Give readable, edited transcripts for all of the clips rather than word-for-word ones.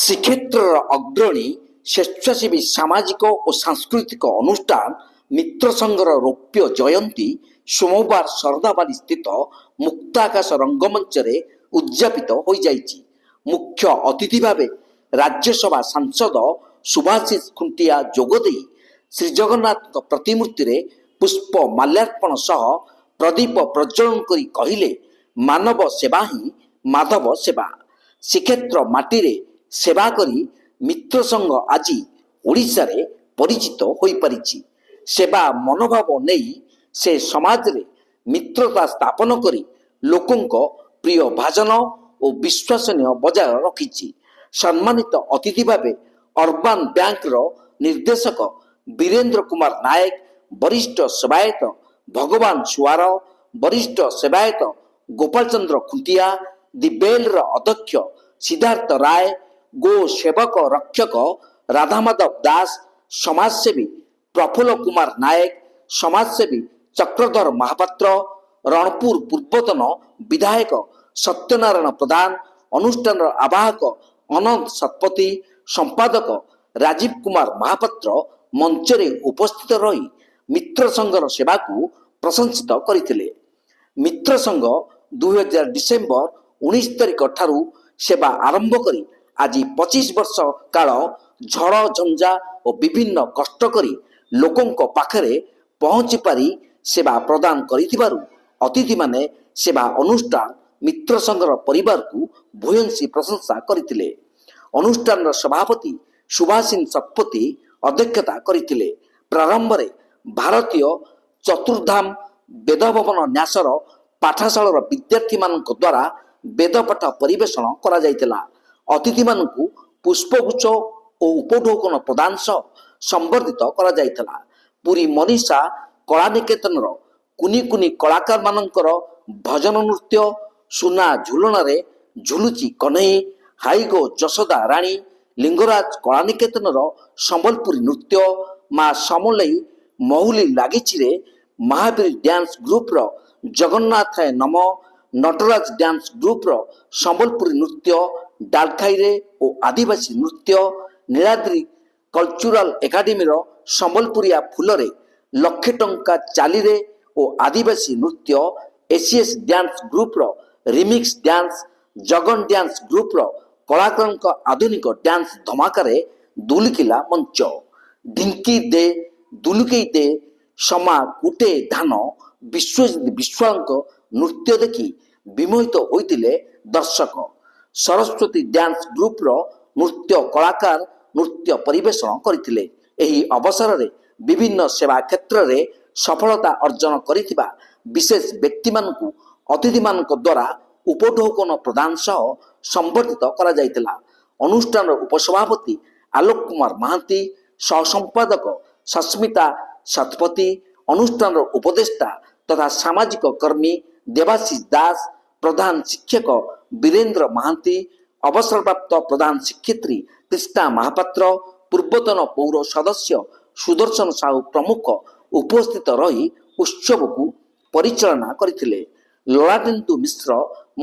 ଶ୍ରୀକ୍ଷେତ୍ରର ଅଗ୍ରଣୀ ସ୍ୱେଚ୍ଛାସେବୀ ସାମାଜିକ ଓ ସାଂସ୍କୃତିକ ଅନୁଷ୍ଠାନ ମିତ୍ର ସଂଘର ରୌପ୍ୟ ଜୟନ୍ତୀ ସୋମବାର ଶରଧାବାଲି ସ୍ଥିତ ମୁକ୍ତାକାଶ ରଙ୍ଗମଞ୍ଚରେ ଉଦ୍ଯାପିତ ହୋଇଯାଇଛି। ମୁଖ୍ୟ ଅତିଥି ଭାବେ ରାଜ୍ୟସଭା ସାଂସଦ ସୁଭାଷିଷ ଖୁଣ୍ଟିଆ ଯୋଗଦେଇ ଶ୍ରୀଜଗନ୍ନାଥଙ୍କ ପ୍ରତିମୂର୍ତ୍ତିରେ ପୁଷ୍ପ ମାଲ୍ୟାର୍ପଣ ସହ ପ୍ରଦୀପ ପ୍ରଜ୍ୱଳନ କରି କହିଲେ, ମାନବ ସେବା ହିଁ ମାଧବ ସେବା। ଶ୍ରୀକ୍ଷେତ୍ର ମାଟିରେ ସେବା କରି ମିତ୍ର ସଂଘ ଆଜି ଓଡ଼ିଶାରେ ପରିଚିତ ହୋଇପାରିଛି। ସେବା ମନୋଭାବ ନେଇ ସେ ସମାଜରେ ମିତ୍ରତା ସ୍ଥାପନ କରି ଲୋକଙ୍କ ପ୍ରିୟ ଭାଜନ ଓ ବିଶ୍ୱସନୀୟ ବଜାୟ ରଖିଛି। ସମ୍ମାନିତ ଅତିଥି ଭାବେ ଅର୍ବାନ ବ୍ୟାଙ୍କର ନିର୍ଦ୍ଦେଶକ ବୀରେନ୍ଦ୍ର କୁମାର ନାୟକ, ବରିଷ୍ଠ ସେବାୟତ ଭଗବାନ ସୁଆର, ବରିଷ୍ଠ ସେବାୟତ ଗୋପାଳ ଚନ୍ଦ୍ର ଖୁଣ୍ଟିଆ, ଦି ବେଲର ଅଧ୍ୟକ୍ଷ ସିଦ୍ଧାର୍ଥ ରାୟ, ଗୋ ସେବକ ରକ୍ଷକ ରାଧାମାଧବ ଦାସ, ସମାଜସେବୀ ପ୍ରଫୁଲ୍ଲ କୁମାର ନାୟକ, ସମାଜସେବୀ ଚକ୍ରଧର ମହାପାତ୍ର, ରଣପୁର ପୂର୍ବତନ ବିଧାୟକ ସତ୍ୟନାରାୟଣ ପ୍ରଧାନ, ଅନୁଷ୍ଠାନର ଆବାହକ ଅନନ୍ତ ଶତପଥୀ, ସମ୍ପାଦକ ରାଜୀବ କୁମାର ମହାପାତ୍ର ମଞ୍ଚରେ ଉପସ୍ଥିତ ରହି ମିତ୍ର ସଂଘର ସେବାକୁ ପ୍ରଶଂସିତ କରିଥିଲେ। ମିତ୍ର ସଂଘ 2000 ଡିସେମ୍ବର 19 ତାରିଖ ଠାରୁ ସେବା ଆରମ୍ଭ କରି ଆଜି 25 ବର୍ଷ କାଳ ଝଡ଼ ଝଞ୍ଜା ଓ ବିଭିନ୍ନ କଷ୍ଟ କରି ଲୋକଙ୍କ ପାଖରେ ପହଞ୍ଚି ପାରି ସେବା ପ୍ରଦାନ କରିଥିବାରୁ ଅତିଥିମାନେ ସେବା ଅନୁଷ୍ଠାନ ମିତ୍ର ସଂଘର ପରିବାରକୁ ଭୂୟସୀ ପ୍ରଶଂସା କରିଥିଲେ। ଅନୁଷ୍ଠାନର ସଭାପତି ସୁଭାଷିଷ ଶତପଥୀ ଅଧ୍ୟକ୍ଷତା କରିଥିଲେ। ପ୍ରାରମ୍ଭରେ ଭାରତୀୟ ଚତୁର୍ଧାମ ବେଦଭବନ ନ୍ୟାସର ପାଠଶାଳାର ବିଦ୍ୟାର୍ଥୀମାନଙ୍କ ଦ୍ୱାରା ବେଦପାଠ ପରିବେଷଣ କରାଯାଇଥିଲା। ଅତିଥିମାନଙ୍କୁ ପୁଷ୍ପଗୁଚ୍ଛ ଓ ଉପଢୌକନ ପ୍ରଦାନ ସହ ସମ୍ବର୍ଦ୍ଧିତ କରାଯାଇଥିଲା। ପୁରୀ ମନୀଷା କଳାନିକେତନର କୁନି କୁନି କଳାକାରମାନଙ୍କର ଭଜନ ନୃତ୍ୟ, ସୁନା ଝୁଲଣାରେ ଝୁଲୁଛି କହ୍ନେଇ, ହାଇଗୋ ଯଶୋଦା ରାଣୀ, ଲିଙ୍ଗରାଜ କଳାନିକେତନର ସମ୍ବଲପୁରୀ ନୃତ୍ୟ, ମା ସମଲେଇ ମହୁଲି ଲାଗିଛିରେ ମହାବୀର ଡ୍ୟାନ୍ସ ଗ୍ରୁପର ଜଗନ୍ନାଥାୟ ନମ, ନଟରାଜ ଡ୍ୟାନ୍ସ ଗ୍ରୁପର ସମ୍ବଲପୁରୀ ନୃତ୍ୟ, ଡାଲଖାଇରେ ଓ ଆଦିବାସୀ ନୃତ୍ୟ, ନୀଳାଦ୍ରି କଲଚରାଲ ଏକାଡେମୀର ସମ୍ବଲପୁରିଆ ଫୁଲରେ, ଲକ୍ଷେ ଟଙ୍କା ଚାଲିରେ ଓ ଆଦିବାସୀ ନୃତ୍ୟ, ଏସିଏସ୍ ଡ୍ୟାନ୍ସ ଗ୍ରୁପର ରିମିକ୍ସ ଡ୍ୟାନ୍ସ, ଜଗନ ଡ୍ୟାନ୍ସ ଗ୍ରୁପର କଳାକାରଙ୍କ ଆଧୁନିକ ଡ୍ୟାନ୍ସ ଧମାକାରେ ଦୁଲକିଲା ମଞ୍ଚ। ଢିଙ୍କି ଦେ ଦୁଲକେଇ ଦେ ସମା କୁଟେ ଧାନ, ବିଶ୍ୱଜିତ ବିଶ୍ୱାଳଙ୍କ ନୃତ୍ୟ ଦେଖି ବିମୋହିତ ହୋଇଥିଲେ ଦର୍ଶକ। ସରସ୍ୱତୀ ଡ୍ୟାନ୍ସ ଗ୍ରୁପର ନୃତ୍ୟ କଳାକାର ନୃତ୍ୟ ପରିବେଷଣ କରିଥିଲେ। ଏହି ଅବସରରେ ବିଭିନ୍ନ ସେବା କ୍ଷେତ୍ରରେ ସଫଳତା ଅର୍ଜନ କରିଥିବା ବିଶେଷ ବ୍ୟକ୍ତିମାନଙ୍କୁ ଅତିଥିମାନଙ୍କ ଦ୍ୱାରା ଉପଢୌକନ ପ୍ରଦାନ ସହ ସମ୍ବର୍ଦ୍ଧିତ କରାଯାଇଥିଲା। ଅନୁଷ୍ଠାନର ଉପସଭାପତି ଆଲୋକ କୁମାର ମହାନ୍ତି, ସହସମ୍ପାଦକ ସସ୍ମିତା ଶତପଥୀ, ଅନୁଷ୍ଠାନର ଉପଦେଷ୍ଟା ତଥା ସାମାଜିକ କର୍ମୀ ଦେବାଶିଷ ଦାସ, ପ୍ରଧାନ ଶିକ୍ଷକ ବୀରେନ୍ଦ୍ର ମହାନ୍ତି, ଅବସରପ୍ରାପ୍ତ ପ୍ରଧାନ ଶିକ୍ଷୟିତ୍ରୀ କ୍ରିଷ୍ଣା ମହାପାତ୍ର, ପୂର୍ବତନ ପୌର ସଦସ୍ୟ ସୁଦର୍ଶନ ସାହୁ ପ୍ରମୁଖ ଉପସ୍ଥିତ ରହି ଉତ୍ସବକୁ ପରିଚାଳନା କରିଥିଲେ। ଲଳାଟେନ୍ଦୁ ମିଶ୍ର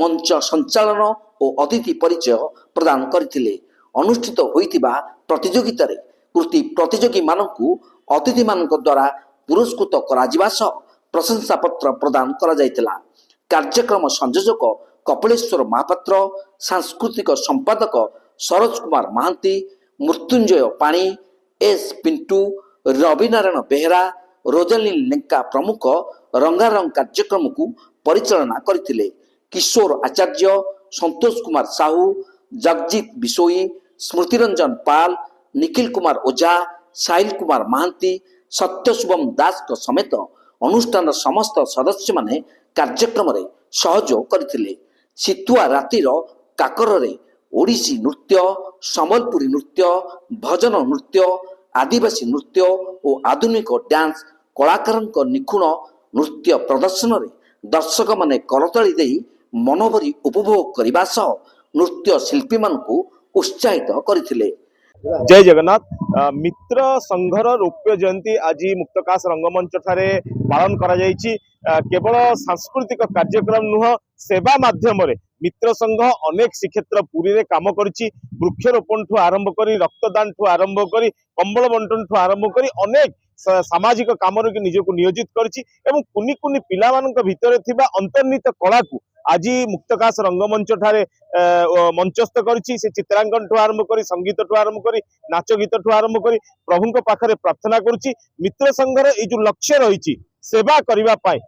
ମଞ୍ଚ ସଞ୍ଚାଳନ ଓ ଅତିଥି ପରିଚୟ ପ୍ରଦାନ କରିଥିଲେ। ଅନୁଷ୍ଠିତ ହୋଇଥିବା ପ୍ରତିଯୋଗିତାରେ କୃତି ପ୍ରତିଯୋଗୀମାନଙ୍କୁ ଅତିଥିମାନଙ୍କ ଦ୍ୱାରା ପୁରସ୍କୃତ କରାଯିବା ସହ ପ୍ରଶଂସାପତ୍ର ପ୍ରଦାନ କରାଯାଇଥିଲା। କାର୍ଯ୍ୟକ୍ରମ ସଂଯୋଜକ କପିଳେଶ୍ୱର ମହାପାତ୍ର, ସାଂସ୍କୃତିକ ସମ୍ପାଦକ ସରୋଜ କୁମାର ମହାନ୍ତି, ମୃତ୍ୟୁଞ୍ଜୟ ପାଣି, ଏସ୍ ପିଣ୍ଟୁ, ରବିନାରାୟଣ ବେହେରା, ରୋଜାଲିନ ଲେଙ୍କା ପ୍ରମୁଖ ରଙ୍ଗାରଙ୍ଗ କାର୍ଯ୍ୟକ୍ରମକୁ ପରିଚାଳନା କରିଥିଲେ। କିଶୋର ଆଚାର୍ଯ୍ୟ, ସନ୍ତୋଷ କୁମାର ସାହୁ, ଜଗଜିତ ବିଶୋଇ, ସ୍ମୃତିରଞ୍ଜନ ପାଲ, ନିଖିଲ କୁମାର ଓଝା, ସାହିଲ କୁମାର ମହାନ୍ତି, ସତ୍ୟଶୁଭମ ଦାସଙ୍କ ସମେତ ଅନୁଷ୍ଠାନର ସମସ୍ତ ସଦସ୍ୟମାନେ କାର୍ଯ୍ୟକ୍ରମରେ ସହଯୋଗ କରିଥିଲେ। ଶୀତୁଆ ରାତିର କାକରରେ ଓଡ଼ିଶୀ ନୃତ୍ୟ, ସମ୍ବଲପୁରୀ ନୃତ୍ୟ, ଭଜନ ନୃତ୍ୟ, ଆଦିବାସୀ ନୃତ୍ୟ ଓ ଆଧୁନିକ ଡ୍ୟାନ୍ସ କଳାକାରଙ୍କ ନିଖୁଣ ନୃତ୍ୟ ପ୍ରଦର୍ଶନରେ ଦର୍ଶକମାନେ କରତାଳି ଦେଇ ମନଭରି ଉପଭୋଗ କରିବା ସହ ନୃତ୍ୟ ଶିଳ୍ପୀମାନଙ୍କୁ ଉତ୍ସାହିତ କରିଥିଲେ। जय जगन्नाथ। मित्र संघर रौप्य जयंती आज मुक्तकाश रंगमंच ठारे पालन करा जायछि। केवल सांस्कृतिक कार्यक्रम नुह, सेवा माध्यम रे मित्र संघ अनेक श्रीक्षेत्र पुरी रे काम करिछि। वृक्षरोपण ठू आरंभ करी, रक्तदान ठू आरंभ करी, कंबल बंटन ठू आरंभ करी अनेक सामाजिक काम रे निजको नियोजित करिछि एवं कुनी कुनी पिला मानक भितरे थिबा अंतर्निहित कला को आज मुक्तकाश रंगमंच ठारे मंचस्थ करिछि। से चित्रांकन ठू आरंभ करी, संगीत ठू आरंभ करी, नाच गीत ठू आरंभ करी प्रभुଙ୍କ पाखरे प्रार्थना करुछि। मित्र संघर ए जो लक्ष्य रही सेवा करबा पाए,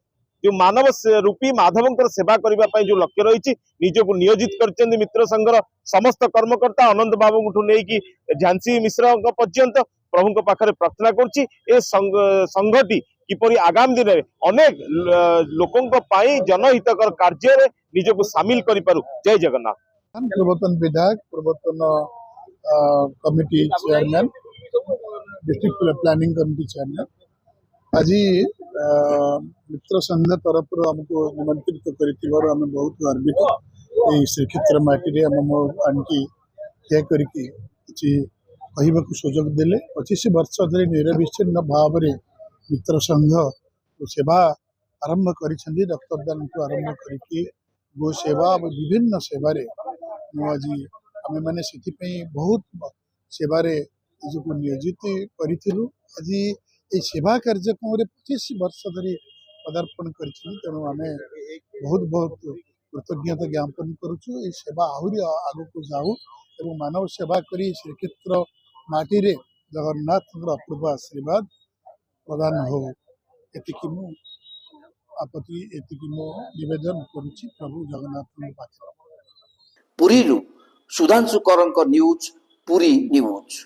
जो मानव रूपी माधवंकर सेवा करबा पाए जो लक्ष्य रही निजको नियोजित करछन्ती मित्र संघर समस्त कर्मकर्ता अनंत बाबू ठू नेकी झांसी मिश्र पर्यंत प्रभुଙ୍କ पाखरे प्रार्थना करुछि। ए संघटी किपरि आगामी दिन में अनेक लोकों पाई जनहितकर कार्य रे निजको शामिल करि पारु। जय जगन्नाथ। पूर्वतन विधायक, पूर्वतन committee chairman, district planning committee chairman आज मित्र संघ तरफ आमको निमंत्रित कर बहुत गर्वित। ये श्रीक्षेत्र माटी आमकी करके सुजोग देले 25 वर्ष धरी निरविच्छिन्न भाव में मित्र संघ सेवा आरंभ कर रक्तदान को आरंभ करके गो सेवा विभिन्न सेवा आज आम मैंने बहुत सेवारे निजको नियोजित करूँ। आज ये सेवा कार्यक्रम 25 वर्ष धरी पदार्पण कर तेणु आम बहुत बहुत कृतज्ञता ज्ञापन करुचु। ये सेवा आहरी आग को जाऊ एवं मानव सेवा करी श्रीक्षेत्र माटी रे जगन्नाथ अपूर्व आशीर्वाद प्रदान हो। एतिकी मु आपत्ति एतिकी मु निवेदन करुछि प्रभु जगन्नाथ पाखे। पुरीरू सुधांशु करंक न्यूज पुरी न्यूज।